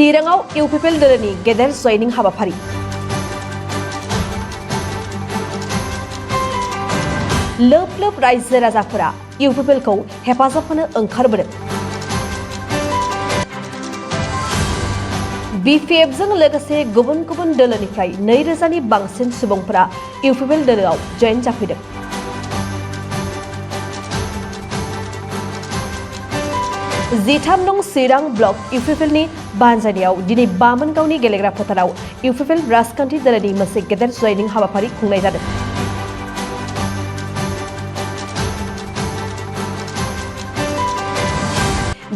চিৰাঙাও UPPL দলनि गेदेर जयनिं हाबाफारि lobe lobe रायजो राजाफोरा इउपिपिएलखौ हेफाजाब होनो ओंखारबोदों। बिपिएफजों लोगोसे गुबुन गुबुन दोलोनिफ्राय 2000 नि बांसिन सुबुंफोरा इउपिपिएल दोलोआव जयेन जाफैदों। जिथाम नं चिरां ब्लक इउपिपिएलनि बानजायनायाव दिनै बामोनगावनि गेलेग्रा फोथाराव इउपिपिएल राजखान्थि दोलोनि मोनसे गेदेर जयनिं हाबाफारि खुंनाय जादों।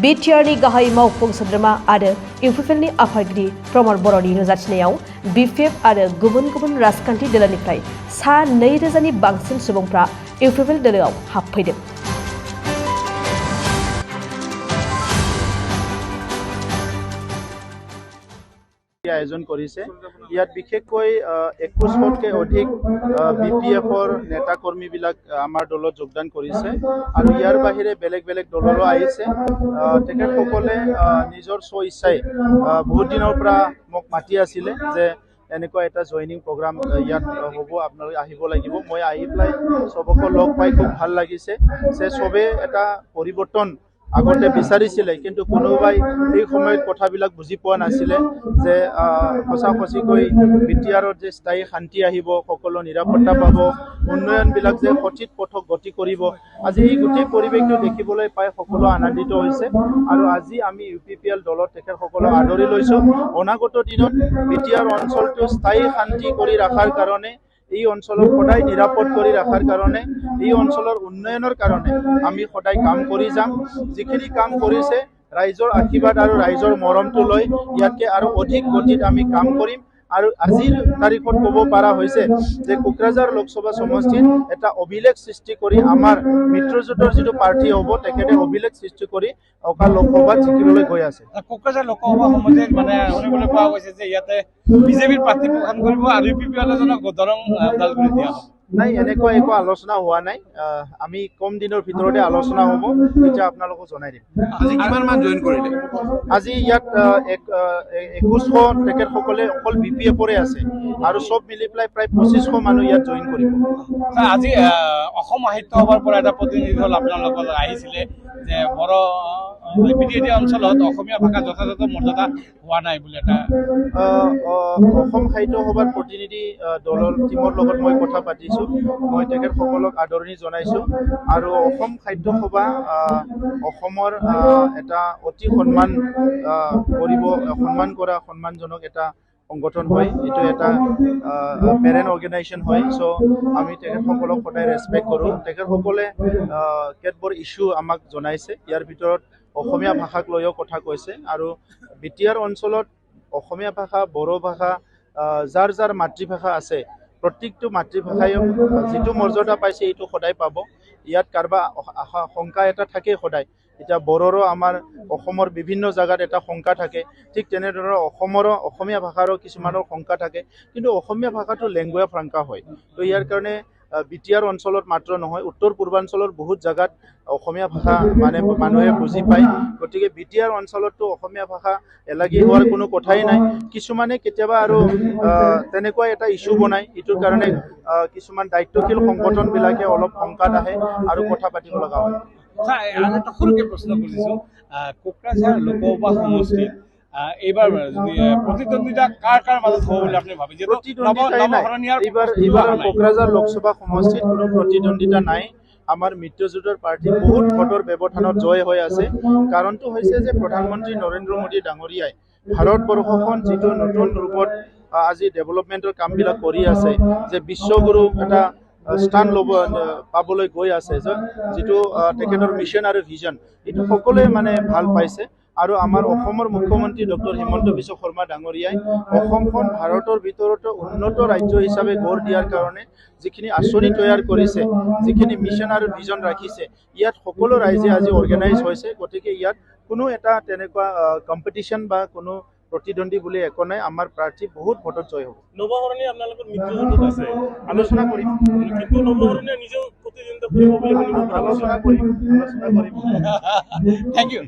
बिटिआरनि गाहाय मावफुं सोद्रोमा आरो इउपिपिएलनि आफादगिरि प्रमद बर'नि नुजाथिनायाव बिपिएफ आरो गुबुन गुबुन राजखान्थि दोलोनिफ्राय सा 2000 नि बांसिन सुबुंफ्रा इउपिपिएल दोलोआव हाबफैदों। आयोजन करिছে ইয়াত বিশেষকৈ 2100তকৈ অধিক বিপিএফৰ নেতা কৰ্মী বিলাক আমাৰ দলত যোগদান কৰিছে আৰু ইয়াৰ বাহিৰে বেলেগ বেলেগ দলৰো আহিছে। তেখেতসকলে নিজৰ স্বইচ্ছাই বহুত দিনৰ পৰা মোক মাতি আছিল যে এনেকুৱা এটা জয়নিং প্ৰগ্ৰাম ইয়াত হ'ব, আপোনালোকে আহিব লাগিব। মই আহি পেলাই সবকে লগ পাই খুব ভাল লাগিছে যে সবে এটা পৰিৱৰ্তন আগতে বিচাৰিছিলে, কিন্তু কোনোবাই এই সময়ত কথাবিলাক বুজি পোৱা নাছিলে যে সঁচাকৈ বিটিআৰত যে স্থায়ী শান্তি আহিব, সকলো নিৰাপত্তা পাব, উন্নয়নবিলাক যে সঠিক পথত গতি কৰিব। আজি এই গোটেই পৰিৱেশটো দেখিবলৈ পাই সকলো আনন্দিত হৈছে আৰু আজি আমি ইউপিপিএল দলত তেখেতসকলক আদৰি লৈছোঁ। অনাগত দিনত বিটিআৰ অঞ্চলটো স্থায়ী শান্তি কৰি ৰখাৰ কাৰণে, এই অঞ্চলক সদায় নিৰাপদ কৰি ৰখাৰ কাৰণে, এই অঞ্চলৰ উন্নয়নৰ কাৰণে আমি সদায় কাম কৰি যাম। যিখিনি কাম কৰিছে ৰাইজৰ আশীৰ্বাদ আৰু ৰাইজৰ মৰমটো লৈ ইয়াতকৈ আৰু অধিক গতিত আমি কাম কৰিম। আৰু আজিৰ তাৰিখত ক'ব পৰা হৈছে যে কোকৰাঝাৰ লোকসভা সমষ্টিত এটা অভিলেখ সৃষ্টি কৰি আমাৰ মিত্ৰজোঁটৰ যিটো প্ৰাৰ্থী হ'ব তেখেতে অভিলেখ সৃষ্টি কৰি অহা লোকসভাত জিকিবলৈ গৈ আছে। কোকৰাঝাৰ লোকসভা সমষ্টিত মানে শুনিবলৈ পোৱা গৈছে যে ইয়াতে বিজেপিৰ প্ৰাৰ্থী প্ৰদান কৰিব আৰু ইউপিপিএল এজনক দৰং ওদালগুৰি দিয়া হ'ব। নাই, এনেকুৱা একো আলোচনা হোৱা নাই। আমি কম দিনৰ ভিতৰতে আলোচনা হ'ব, তেতিয়া আপোনালোকক জনাই দিম। আজি কিমান মান জইন কৰিলে? আজি ইয়াত 2100 তেখেতসকলে অকল বিপিএফৰে আছে আৰু চব মিলি পেলাই প্ৰায় 2500 মানুহ ইয়াত জইন কৰিব। আজি অসম সাহিত্য সভাৰ পৰা এটা প্ৰতিনিধি দল আপোনালোকৰ আহিছিলে যে বড় বিটিএডি অঞ্চলত অসমীয়া ভাষা যথাযথ মৰ্যাদা হোৱা নাই বুলি এটা অসম সাহিত্য সভাৰ প্ৰতিনিধি দলৰ টিমৰ লগত মই কথা পাতিছোঁ। মই তেখেতসকলক আদৰণি জনাইছোঁ আৰু অসম সাহিত্য সভা অসমৰ এটা অতি সন্মান কৰা সন্মানজনক এটা সংগঠন হয়। এইটো এটা পেৰেণ্ট অৰ্গেনাইজেশ্যন হয়। চ' আমি তেখেতসকলক সদায় ৰেচপেক্ট কৰোঁ। তেখেতসকলে কেতবোৰ ইছ্যু আমাক জনাইছে, ইয়াৰ ভিতৰত অসমীয়া ভাষাক লৈও কথা কৈছে আৰু বিটিআৰ অঞ্চলত অসমীয়া ভাষা, বড়ো ভাষা, যাৰ যাৰ মাতৃভাষা আছে প্ৰত্যেকটো মাতৃভাষাই যিটো মৰ্যাদা পাইছে এইটো সদায় পাব। ইয়াত কাৰোবাৰ শংকা এটা থাকে সদায়। এতিয়া বড়োৰো আমাৰ অসমৰ বিভিন্ন জাগাত এটা শংকা থাকে, ঠিক তেনেদৰে অসমীয়া ভাষাৰো কিছুমানৰ শংকা থাকে, কিন্তু অসমীয়া ভাষাটো লেংগুৱেজ ফ্ৰাংকা হয়। তো ইয়াৰ কাৰণে বিটিআৰ অঞ্চলত মাত্ৰ নহয়, উত্তৰ পূৰ্বাঞ্চলৰ বহুত জাগাত অসমীয়া ভাষা মানে মানুহে বুজি পায়। গতিকে বিটিআৰ অঞ্চলতো অসমীয়া ভাষা এলাগী হোৱাৰ কোনো কথাই নাই। কিছুমানে কেতিয়াবা আৰু তেনেকুৱা এটা ইছ্যু বনায়, এইটোৰ কাৰণে কিছুমান দায়িত্বশীল সংগঠনবিলাকে অলপ শংকাত আহে আৰু কথা পাতিব লগা হয়। এটা সৰুকে প্ৰশ্ন কৰিছোঁ, কোকৰাঝাৰ লোকসভা সমষ্টিত এইবাৰ প্ৰতিদ্বন্দ্বিতা কাৰ মাজত হ'ব বুলি আপুনি ভাবে? এইবাৰ কোকৰাঝাৰ লোকসভা সমষ্টিত কোনো প্ৰতিদ্বন্দ্বিতা নাই। আমাৰ মিত্ৰজোঁটৰ প্ৰাৰ্থী বহুত ভোটৰ ব্যৱধানত জয় হৈ আছে। কাৰণটো হৈছে যে প্ৰধানমন্ত্ৰী নৰেন্দ্ৰ মোদী ডাঙৰীয়াই ভাৰতবৰ্ষখন যিটো নতুন ৰূপত আজি ডেভেলপমেণ্টৰ কামবিলাক কৰি আছে, যে বিশ্বগুৰু এটা স্থান পাবলৈ গৈ আছে, যিটো তেখেতৰ মিছন আৰু ভিজন, এইটো সকলোৱে মানে ভাল পাইছে। আৰু আমাৰ অসমৰ মুখ্যমন্ত্ৰী ডক্টৰ হিমন্ত বিশ্ব শৰ্মা ডাঙৰীয়াই অসমখন ভাৰতৰ ভিতৰতে উন্নত ৰাজ্য হিচাপে গঢ় দিয়াৰ কাৰণে যিখিনি আঁচনি তৈয়াৰ কৰিছে, যিখিনি মিছন আৰু ভিজন ৰাখিছে, ইয়াত সকলো ৰাইজে আজি অৰ্গেনাইজ হৈছে। গতিকে ইয়াত কোনো এটা তেনেকুৱা কম্পিটিশ্যন বা কোনো প্ৰতিদ্বন্দ্বী বুলি একো নাই। আমাৰ প্ৰাৰ্থী বহুত ভোটত জয় হ'ব। নৱহৰণী আপোনালোকৰ মিত্ৰজোঁটত আছে, আলোচনা কৰিম, কিন্তু নৱহৰণীয়ে নিজেও প্ৰতিদ্বন্দ্বিতা কৰিব বুলি আলোচনা কৰিম। Thank U.